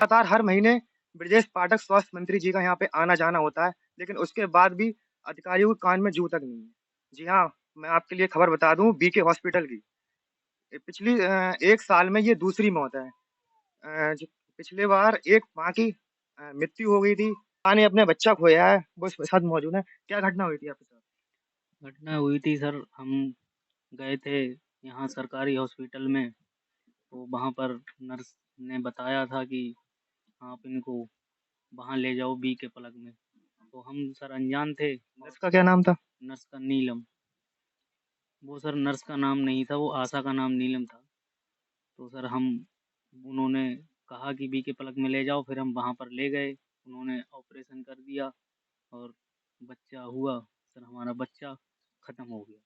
लगातार हर महीने ब्रजेश पाठक स्वास्थ्य मंत्री जी का यहाँ पे आना-जाना होता है, लेकिन उसके बाद भी अधिकारियों के कान में जू तक नहीं है। जी हाँ, मैं आपके लिए खबर बता दूँ बीके हॉस्पिटल की। पिछली 1 साल में ये दूसरी मौत है। जो पिछले बार एक माँ की मृत्यु हो गई थी। माँ ने अपना बच्चा खोया है, वो इसके साथ मौजूद है। क्या घटना हुई थी आपके साथ? घटना हुई थी सर, हम गए थे यहाँ सरकारी हॉस्पिटल में। तो वहाँ पर नर्स ने बताया था कि आप इनको वहाँ ले जाओ बी के पलक में। तो हम सर अनजान थे। और नर्स का क्या नाम था? नर्स का नीलम, वो सर नर्स का नाम नहीं था, वो आशा का नाम नीलम था। तो सर हम उन्होंने कहा कि बी के पलक में ले जाओ, फिर हम वहाँ पर ले गए। उन्होंने ऑपरेशन कर दिया और बच्चा हुआ। सर हमारा बच्चा ख़त्म हो गया।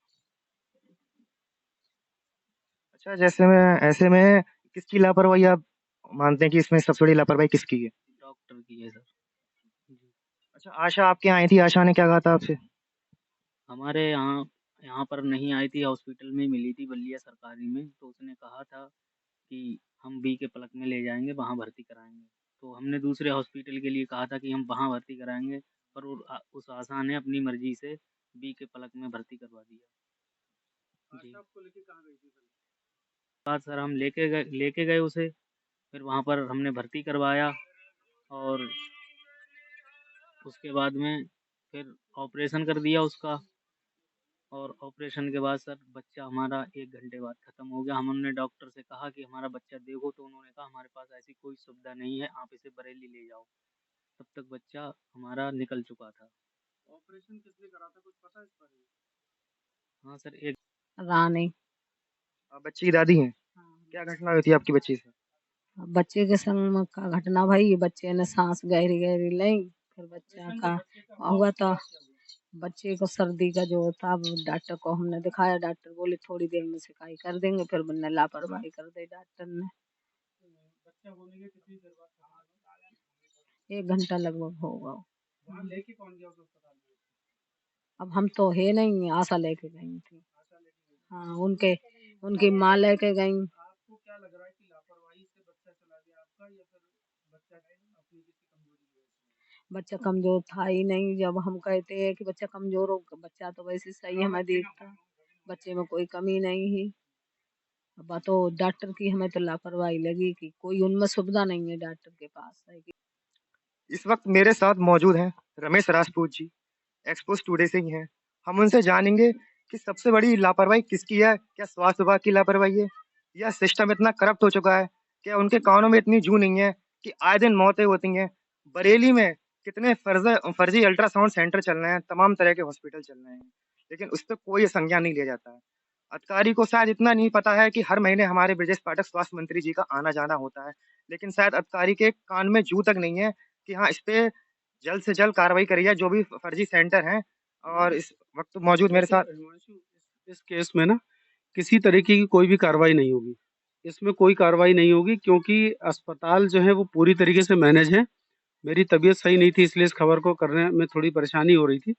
अच्छा, जैसे में ऐसे में किसकी लापरवाही आप मानते हैं कि इसमें सबसे बड़ी लापरवाही किसकी है? डॉक्टर की है सर। जी। अच्छा, आशा आपके यहाँ आई थी, आशा ने क्या कहा था आपसे? हमारे यहाँ यहाँ पर नहीं आई थी, हॉस्पिटल में मिली थी बल्लिया सरकारी में। तो उसने कहा था कि हम बी के पलक में ले जाएँगे, वहाँ भर्ती कराएँगे। तो हमने दूसरे हॉस्पिटल के लिए कहा था कि हम वहाँ भर्ती कराएँगे, पर उस आशा ने अपनी मर्ज़ी से बी के पलक में भर्ती करवा दिया। जी। आशा आपको लेके कहाँ गई थी फिर? बाद सर हम लेके गए उसे, फिर वहाँ पर हमने भर्ती करवाया। और उसके बाद में फिर ऑपरेशन कर दिया उसका। और ऑपरेशन के बाद सर बच्चा हमारा 1 घंटे बाद ख़त्म हो गया। हमने डॉक्टर से कहा कि हमारा बच्चा देखो, तो उन्होंने कहा हमारे पास ऐसी कोई सुविधा नहीं है, आप इसे बरेली ले जाओ। तब तक बच्चा हमारा निकल चुका था। ऑपरेशन किसने करा था, कुछ पता है इस बारे में? हाँ सर, एक रानी। आप बच्ची की दादी हैं। हाँ, क्या घटना हुई थी आपकी बच्ची से? बच्चे के संग में का घटना भई, बच्चे ने सांस गहरी गहरी ली, फिर बच्चा का हुआ तो बच्चे को सर्दी का जो था, वो डॉक्टर को हमने दिखाया। डॉक्टर बोले थोड़ी देर में सिकाई कर देंगे, फिर मैंने लापरवाही कर दी डॉक्टर ने। बच्चा होने के कितनी देर बाद कहाँ? 1 घंटा लगभग होगा। वहाँ लेके कौन गया उस अस्पताल में? अब हम तो है नहीं, आशा लेके गई थी। आशा लेके गई। हाँ, उनकी माँ लेके गई। आपको क्या लग रहा है कि लापरवाही से बच्चा चला गया आपका, या फिर बच्चा अपनी किसी कमजोरी की वजह से? बच्चा कमज़ोर था ही नहीं। जब हम कहते हैं कि बच्चा कमज़ोर हो, बच्चा तो वैसे सही हमें दिखता, बच्चे में कोई कमी नहीं है। अब तो डॉक्टर की हमें तो लापरवाही लगी कि कोई उनमें सुविधा नहीं है डॉक्टर के पास है कि। इस वक़्त मेरे साथ मौजूद हैं रमेश राजपूत जी, एक्सपोज़ टुडे से ही हैं। हम उनसे जानेंगे कि सबसे बड़ी लापरवाही किसकी है? क्या स्वास्थ्य विभाग की लापरवाही है? या सिस्टम इतना करप्ट हो चुका है? क्या उनके कानों में इतनी जू नहीं है कि आए दिन मौतें होती हैं? बरेली में कितने फर्जी अल्ट्रासाउंड सेंटर चल रहे हैं, तमाम तरह के हॉस्पिटल चल रहे हैं, लेकिन उस पे कोई संज्ञान नहीं लिया जाता है। अधिकारी को शायद इतना नहीं पता है कि हर महीने हमारे ब्रजेश पाठक स्वास्थ्य मंत्री जी का आना-जाना होता है, लेकिन शायद अधिकारी के कान में जू तक नहीं है कि हाँ, इस पे जल्द से जल्द कार्रवाई करी जाए, जो भी फर्जी सेंटर हैं। और इस वक़्त मौजूद मेरे साथ हिमांशु, इस केस में ना किसी तरीके की कोई भी कार्रवाई नहीं होगी। इसमें कोई कार्रवाई नहीं होगी, क्योंकि अस्पताल जो है वो पूरी तरीके से मैनेज है। मेरी तबीयत सही नहीं थी, इसलिए इस खबर को करने में थोड़ी परेशानी हो रही थी।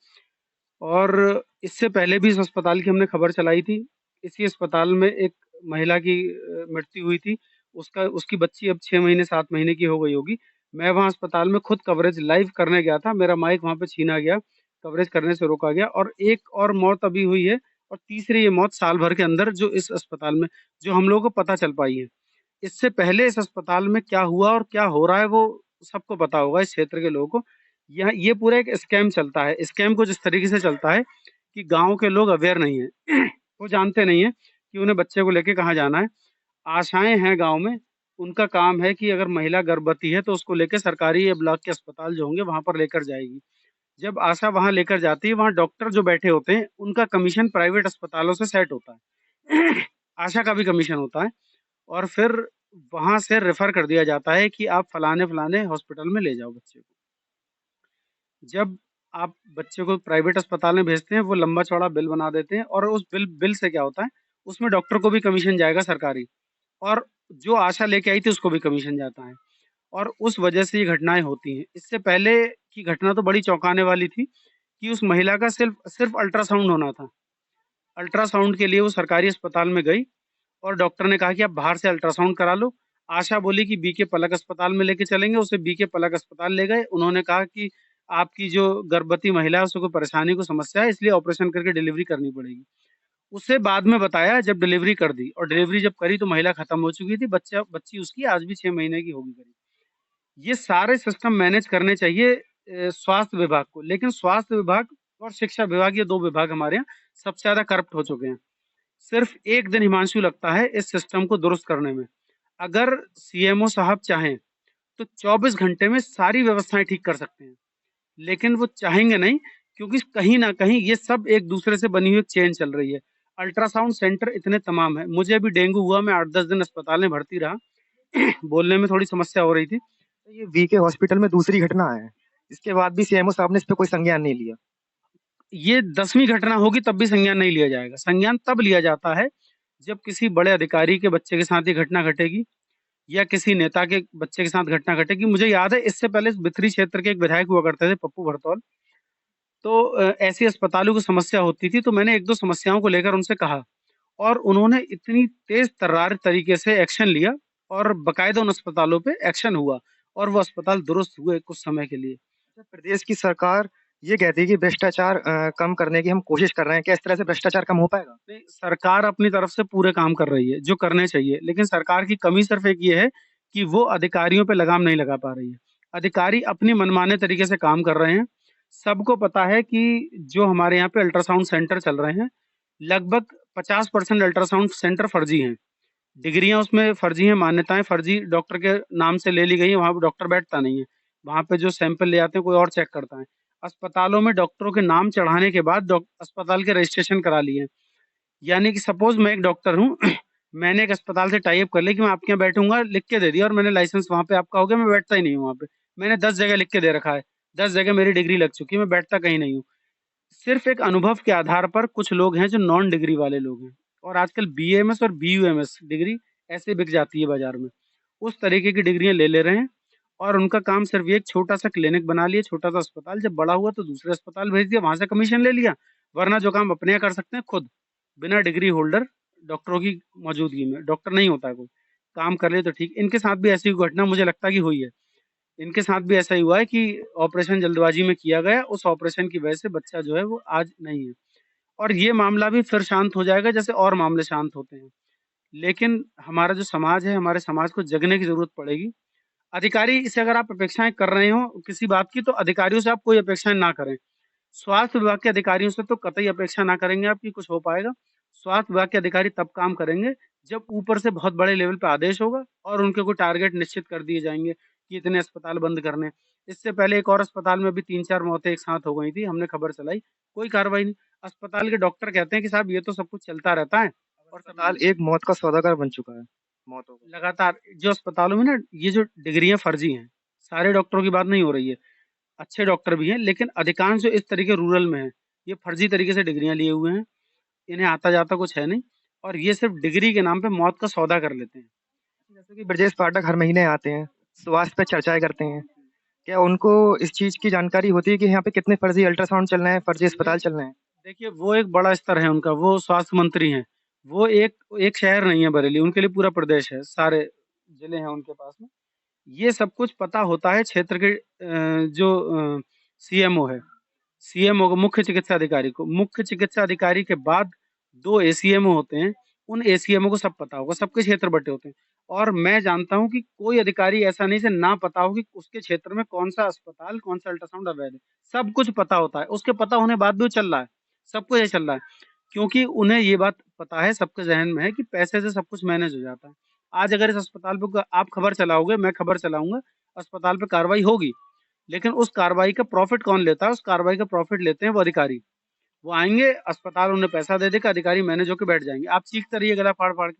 और इससे पहले भी इस अस्पताल की हमने खबर चलाई थी। इसी अस्पताल में एक महिला की मृत्यु हुई थी। उसकी बच्ची अब 6 महीने 7 महीने की हो गई होगी। मैं वहाँ अस्पताल में खुद कवरेज लाइव करने गया था। मेरा माइक वहाँ पे छीना गया, कवरेज करने से रोका गया। और एक और मौत अभी हुई है, और तीसरी ये मौत साल भर के अंदर जो इस अस्पताल में जो हम लोगों को पता चल पाई है। इससे पहले इस अस्पताल में क्या हुआ और क्या हो रहा है वो सबको पता होगा, इस क्षेत्र के लोगों को। यह ये पूरा एक स्कैम चलता है। स्कैम कुछ इस तरीके से चलता है कि गाँव के लोग अवेयर नहीं है। वो जानते नहीं है कि उन्हें बच्चे को लेके कहाँ जाना है। आशाएँ हैं गाँव में, उनका काम है कि अगर महिला गर्भवती है तो उसको लेके सरकारी या ब्लॉक के अस्पताल जो होंगे वहाँ पर लेकर जाएगी। जब आशा वहाँ लेकर जाती है, वहाँ डॉक्टर जो बैठे होते हैं, उनका कमीशन प्राइवेट अस्पतालों से सेट होता है। आशा का भी कमीशन होता है, और फिर वहाँ से रेफर कर दिया जाता है कि आप फलाने-फलाने हॉस्पिटल में ले जाओ बच्चे को। जब आप बच्चे को प्राइवेट अस्पताल में भेजते हैं, वो लंबा-चौड़ा बिल बना देते हैं, और उस बिल से क्या होता है, उसमें डॉक्टर को भी कमीशन जाएगा सरकारी, और जो आशा लेके आई थी उसको भी कमीशन जाता है, और उस वजह से ये घटनाएँ होती हैं। इससे पहले की घटना तो बड़ी चौंकाने वाली थी कि उस महिला का सिर्फ़ सिर्फ़ अल्ट्रासाउंड होना था। अल्ट्रासाउंड के लिए वो सरकारी अस्पताल में गई, और डॉक्टर ने कहा कि आप बाहर से अल्ट्रासाउंड करा लो, आशा बोली कि बीके पलक अस्पताल में लेके चलेंगे, उसे बीके पलक अस्पताल ले गए। उन्होंने कहा कि आपकी जो गर्भवती महिला है, उसको कोई परेशानी, को समस्या है, इसलिए ऑपरेशन करके डिलीवरी करनी पड़ेगी। उसे बाद में बताया जब डिलीवरी कर दी, और डिलीवरी जब करी तो महिला खत्म हो चुकी थी, बच्ची उसकी आज भी 6 महीने की होगी करीब। ये सारे सिस्टम मैनेज करने चाहिए स्वास्थ्य विभाग को, लेकिन स्वास्थ्य विभाग और शिक्षा विभाग, ये 2 विभाग हमारे यहाँ सबसे ज़्यादा करप्ट हो चुके हैं। सिर्फ 1 दिन हिमांशु लगता है इस सिस्टम को दुरुस्त करने में। अगर सीएमओ साहब चाहें तो 24 घंटे में सारी व्यवस्थाएं ठीक कर सकते हैं, लेकिन वो चाहेंगे नहीं, क्योंकि कहीं ना कहीं ये सब एक दूसरे से बनी हुई एक चेन चल रही है। अल्ट्रासाउंड सेंटर इतने तमाम है। मुझे अभी डेंगू हुआ, मैं 8-10 दिन अस्पताल में भर्ती रहा बोलने में थोड़ी समस्या हो रही थी। तो ये वीके हॉस्पिटल में दूसरी घटना है, इसके बाद भी सीएमओ साहब ने इस पे कोई संज्ञान नहीं लिया। ये 10वीं घटना होगी तब भी संज्ञान नहीं लिया जाएगा। संज्ञान तब लिया जाता है जब किसी बड़े अधिकारी के बच्चे के साथ ये घटना घटेगी, या किसी नेता के बच्चे के साथ घटना घटेगी। मुझे याद है, इससे पहले इस बिथरी क्षेत्र के एक विधायक हुआ करते थे, पप्पू भरतौल। तो ऐसी अस्पतालों की समस्या होती थी, तो मैंने 1-2 समस्याओं को लेकर उनसे कहा, और उन्होंने इतनी तेज तर्रार तरीके से एक्शन लिया, और बकायदा उन अस्पतालों पे एक्शन हुआ, और वो अस्पताल दुरुस्त हुए कुछ समय के लिए। प्रदेश की सरकार ये कहती है कि भ्रष्टाचार कम करने की हम कोशिश कर रहे हैं, क्या इस तरह से भ्रष्टाचार कम हो पाएगा? नहीं, सरकार अपनी तरफ से पूरे काम कर रही है जो करने चाहिए, लेकिन सरकार की कमी सिर्फ एक ये है कि वो अधिकारियों पे लगाम नहीं लगा पा रही है। अधिकारी अपनी मनमाने तरीके से काम कर रहे हैं। सबको पता है कि जो हमारे यहाँ पे अल्ट्रासाउंड सेंटर चल रहे हैं, लगभग 50% अल्ट्रासाउंड सेंटर फर्जी हैं। डिग्रियां उसमें फर्जी हैं, मान्यताएं फर्जी डॉक्टर के नाम से ले ली गई हैं। वहाँ पे डॉक्टर बैठता नहीं है, वहाँ पे जो सैंपल ले आते हैं कोई और चेक करता है। अस्पतालों में डॉक्टरों के नाम चढ़ाने के बाद अस्पताल के रजिस्ट्रेशन करा लिए। यानी कि सपोज मैं एक डॉक्टर हूँ मैंने एक अस्पताल से टाई अप कर लिया कि मैं आपके यहाँ बैठूंगा, लिख के दे दिया, और मैंने लाइसेंस वहाँ पे आपका हो गया, मैं बैठता ही नहीं हूँ वहाँ पे। मैंने 10 जगह लिख के दे रखा है, 10 जगह मेरी डिग्री लग चुकी है, मैं बैठता कहीं नहीं हूँ। सिर्फ एक अनुभव के आधार पर कुछ लोग हैं जो नॉन डिग्री वाले लोग हैं, और आजकल बीएमएस और बीयूएमएस डिग्री ऐसे बिक जाती है बाजार में। उस तरीके की डिग्रियां ले रहे हैं, और उनका काम सिर्फ ये एक छोटा सा क्लिनिक बना लिया, छोटा सा अस्पताल, जब बड़ा हुआ तो दूसरे अस्पताल भेज दिया, वहां से कमीशन ले लिया। वरना जो काम अपने यहाँ कर सकते हैं खुद, बिना डिग्री होल्डर डॉक्टरों की मौजूदगी में, डॉक्टर नहीं होता है कोई, काम कर ले तो ठीक। इनके साथ भी ऐसी घटना मुझे लगता है कि हुई है। इनके साथ भी ऐसा ही हुआ है कि ऑपरेशन जल्दबाजी में किया गया, उस ऑपरेशन की वजह से बच्चा जो है वो आज नहीं है, और ये मामला भी फिर शांत हो जाएगा जैसे और मामले शांत होते हैं। लेकिन हमारा जो समाज है, हमारे समाज को जगने की जरूरत पड़ेगी। अधिकारी से अगर आप अपेक्षाएं कर रहे हो किसी बात की, तो अधिकारियों से आप कोई अपेक्षाएं ना करें। स्वास्थ्य विभाग के अधिकारियों से तो कतई अपेक्षा ना करेंगे आप कि कुछ हो पाएगा। स्वास्थ्य विभाग के अधिकारी तब काम करेंगे जब ऊपर से बहुत बड़े लेवल पे आदेश होगा, और उनके कोई टारगेट निश्चित कर दिए जाएंगे कि इतने अस्पताल बंद करने। इससे पहले एक और अस्पताल में भी 3-4 मौतें एक साथ हो गई थी, हमने खबर चलाई, कोई कार्रवाई नहीं। अस्पताल के डॉक्टर कहते हैं कि साहब ये तो सब कुछ चलता रहता है, और अस्पताल एक मौत का सौदागर बन चुका है, मौतों का। लगातार जो अस्पतालों में ना ये जो डिग्रियां फर्जी हैं, सारे डॉक्टरों की बात नहीं हो रही है, अच्छे डॉक्टर भी हैं, लेकिन अधिकांश जो इस तरीके रूरल में है, ये फर्जी तरीके से डिग्रियां लिए हुए हैं, इन्हें आता जाता कुछ है नहीं, और ये सिर्फ डिग्री के नाम पे मौत का सौदा कर लेते हैं। जैसे कि ब्रजेश पाठक हर महीने आते हैं, स्वास्थ्य पे चर्चाएं करते हैं, क्या उनको इस चीज की जानकारी होती है कि यहाँ पे कितने फर्जी अल्ट्रासाउंड चल रहे हैं, फर्जी अस्पताल चल रहे हैं? देखिए, वो एक बड़ा स्तर है उनका, वो स्वास्थ्य मंत्री हैं। वो एक एक शहर नहीं है बरेली, उनके लिए पूरा प्रदेश है, सारे जिले हैं उनके पास में। ये सब कुछ पता होता है क्षेत्र के जो सीएमओ है, सीएमओ को, मुख्य चिकित्सा अधिकारी को। मुख्य चिकित्सा अधिकारी के बाद 2 एसीएमओ होते हैं, उन एसीएमओ को सब पता होगा, सबके क्षेत्र बटे होते हैं। और मैं जानता हूँ कि कोई अधिकारी ऐसा नहीं से ना पता हो कि उसके क्षेत्र में कौन सा अस्पताल, कौन सा अल्ट्रासाउंड अवैध है। सब कुछ पता होता है, उसके पता होने बाद भी वो चल रहा है, सब कुछ ये चल रहा है, क्योंकि उन्हें ये बात पता है, सबके जहन में है कि पैसे से सब कुछ मैनेज हो जाता है। आज अगर इस अस्पताल पे आप खबर चलाओगे, मैं खबर चलाऊंगा, अस्पताल पे कार्रवाई होगी, लेकिन उस कार्रवाई का प्रॉफिट कौन लेता है? उस कार्रवाई का प्रॉफिट लेते हैं वो अधिकारी। वो आएंगे, अस्पताल उन्हें पैसा दे देगा, अधिकारी मैनेज होकर बैठ जाएंगे। आप चीखते रहिए गला फाड़ फाड़ के।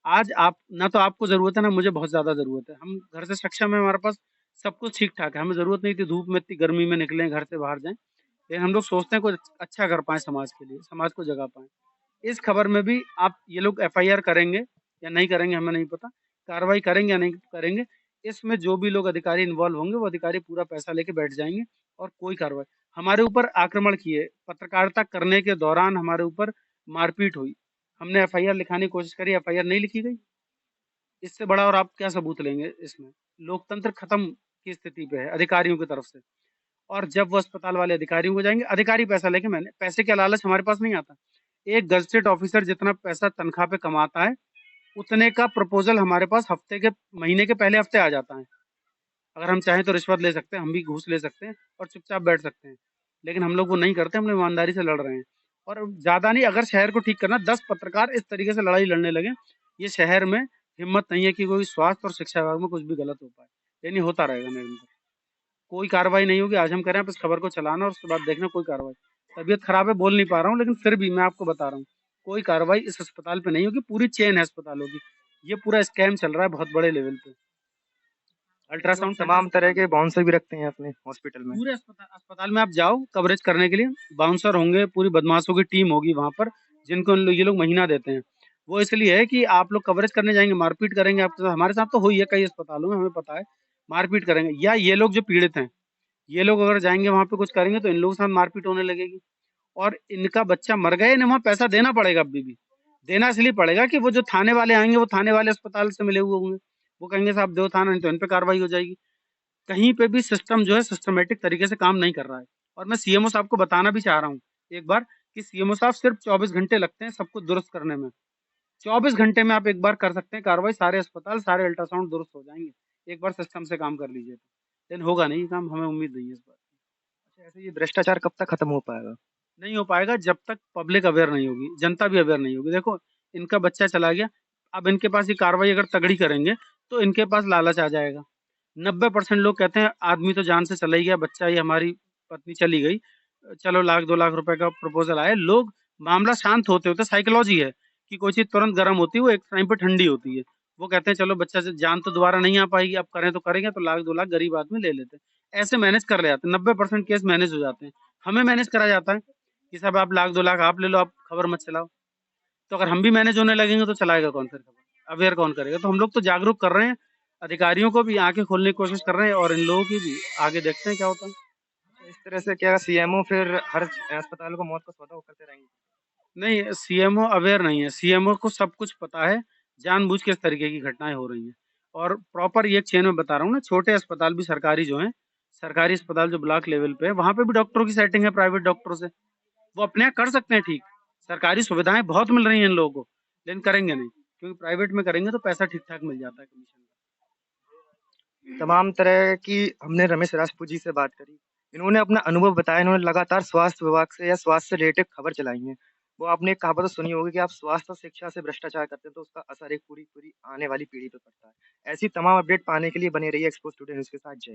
आज आप ना, तो आपको जरूरत है ना मुझे बहुत ज्यादा जरूरत है। हम घर से सक्षम है, हमारे पास सब कुछ ठीक ठाक है, हमें जरूरत नहीं थी धूप में इतनी गर्मी में निकलें, घर से बाहर जाएं। लेकिन हम लोग सोचते हैं कुछ अच्छा कर पाए समाज के लिए, समाज को जगा पाए। इस खबर में भी आप, ये लोग एफआईआर करेंगे या नहीं करेंगे हमें नहीं पता, कार्रवाई करेंगे या नहीं करेंगे, इसमें जो भी लोग अधिकारी इन्वॉल्व होंगे वो अधिकारी पूरा पैसा लेके बैठ जाएंगे, और कोई कार्रवाई। हमारे ऊपर आक्रमण किए, पत्रकारिता करने के दौरान हमारे ऊपर मारपीट हुई, हमने एफआईआर लिखाने की कोशिश करी, एफआईआर नहीं लिखी गई। इससे बड़ा और आप क्या सबूत लेंगे इसमें? लोकतंत्र खत्म की स्थिति पे है अधिकारियों की तरफ से। और जब वो अस्पताल वाले अधिकारियों को जाएँगे, अधिकारी पैसा लेके मैंने पैसे का लालच हमारे पास नहीं आता। एक गज़टेड ऑफिसर जितना पैसा तनख्वाह पे कमाता है, उतने का प्रपोज़ल हमारे पास महीने के पहले हफ्ते आ जाता है। अगर हम चाहें तो रिश्वत ले सकते हैं, हम भी घूस ले सकते हैं और चुपचाप बैठ सकते हैं। लेकिन हम लोग वो नहीं करते, हम लोग ईमानदारी से लड़ रहे हैं। और ज़्यादा नहीं, अगर शहर को ठीक करना 10 पत्रकार इस तरीके से लड़ाई लड़ने लगे, ये शहर में हिम्मत नहीं है कि कोई स्वास्थ्य और शिक्षा विभाग में कुछ भी गलत हो पाए। ये नहीं होता रहेगा निरंतर। कोई कार्रवाई नहीं होगी, आज हम कह रहे हैं आप इस खबर को चलाना और उसके बाद देखना कोई कार्रवाई। तबीयत खराब है, बोल नहीं पा रहा हूँ, लेकिन फिर भी मैं आपको बता रहा हूँ, कोई कार्रवाई इस अस्पताल पे नहीं होगी, पूरी चेन है अस्पतालों की। ये पूरा स्कैम चल रहा है बहुत बड़े लेवल पे। अल्ट्रासाउंड तमाम तरह के बाउंसर भी रखते हैं अपने हॉस्पिटल में। पूरे अस्पताल में आप जाओ कवरेज करने के लिए, बाउंसर होंगे, पूरी बदमाशों की टीम होगी वहाँ पर, जिनको ये लोग महीना देते हैं। वो इसलिए है कि आप लोग कवरेज करने जाएंगे, मारपीट करेंगे आपके साथ। हमारे साथ तो हुई है कई अस्पतालों में, हमें पता है, मारपीट करेंगे। या ये लोग जो पीड़ित हैं, ये लोग अगर जाएंगे वहाँ पे कुछ करेंगे तो इन लोगों के साथ मारपीट होने लगेगी। और इनका बच्चा मर गया, इन्हें वहाँ पैसा देना पड़ेगा अभी भी। देना इसलिए पड़ेगा कि वो जो थाने वाले आएंगे, वो थाने वाले अस्पताल से मिले हुए होंगे, वो कहेंगे साहब दो थाना, नहीं तो इन पे कार्रवाई हो जाएगी। कहीं पे भी सिस्टम जो है सिस्टमेटिक तरीके से काम नहीं कर रहा है। और मैं सीएमओ साहब को बताना भी चाह रहा हूँ एक बार कि सीएमओ साहब सिर्फ 24 घंटे लगते हैं सब कुछ दुरुस्त करने में। 24 घंटे में आप एक बार कर सकते हैं कार्रवाई, सारे अस्पताल, सारे अल्ट्रासाउंड दुरुस्त हो जाएंगे। एक बार सिस्टम से काम कर लीजिए तो। लेकिन होगा नहीं ये काम, हमें उम्मीद नहीं है इस बात की। अच्छा, ऐसे ये भ्रष्टाचार कब तक खत्म हो पाएगा? नहीं हो पाएगा जब तक पब्लिक अवेयर नहीं होगी, जनता भी अवेयर नहीं होगी। देखो, इनका बच्चा चला गया, अब इनके पास ये कार्रवाई अगर तगड़ी करेंगे तो इनके पास लालच आ जाएगा। 90% लोग कहते हैं आदमी तो जान से चला ही गया, बच्चा ये हमारी पत्नी चली गई, चलो 1 लाख 2 लाख रुपए का प्रपोजल आया। लोग मामला शांत होते होते, साइकोलॉजी है कि कोई चीज तुरंत गर्म होती है, वो एक टाइम पे ठंडी होती है। वो कहते हैं चलो बच्चा से जान तो दोबारा नहीं आ पाएगी, अब करें तो करेंगे, तो 1 लाख 2 लाख गरीब आदमी ले लेते हैं। ऐसे मैनेज कर ले जाते हैं, 90% केस मैनेज हो जाते हैं। हमें मैनेज करा जाता है कि साहब आप 1 लाख 2 लाख आप ले लो, आप खबर मत चलाओ। तो अगर हम भी मैनेज होने लगेंगे तो चलाएगा कौन फिर खबर? अवेयर कौन करेगा? तो हम लोग तो जागरूक कर रहे हैं, अधिकारियों को भी आंखें खोलने की कोशिश कर रहे हैं, और इन लोगों की भी। आगे देखते हैं क्या होता है। इस तरह से क्या सीएमओ फिर हर अस्पताल को मौत का सौदा वो करते रहेंगे? नहीं, सीएमओ अवेयर नहीं है, सीएमओ को सब कुछ पता है, जानबूझ के इस तरीके की घटनाएं हो रही हैं। और प्रॉपर ये चेन में बता रहा हूँ ना, छोटे अस्पताल भी सरकारी जो हैं, सरकारी अस्पताल जो ब्लॉक लेवल पे है, वहाँ पे भी डॉक्टरों की सेटिंग है प्राइवेट डॉक्टरों से। वो अपने यहाँ कर सकते हैं ठीक, सरकारी सुविधाएं बहुत मिल रही हैं इन लोगों को, लेकिन करेंगे नहीं, क्योंकि प्राइवेट में करेंगे तो पैसा ठीक ठाक मिल जाता है कमीशन का। तमाम तरह की हमने रमेश राजपूत जी से बात करी। इन्होंने अपना अनुभव बताया, इन्होंने लगातार स्वास्थ्य विभाग से या स्वास्थ्य से रिलेटेड खबर चलाई है। वो आपने एक कहावत तो सुनी होगी कि आप स्वास्थ्य और शिक्षा से भ्रष्टाचार करते हैं तो उसका असर एक पूरी पूरी आने वाली पीढ़ी पे पड़ता है। ऐसी तमाम अपडेट पाने के लिए बने रहिए एक्सपोज टुडे न्यूज़ के साथ। जय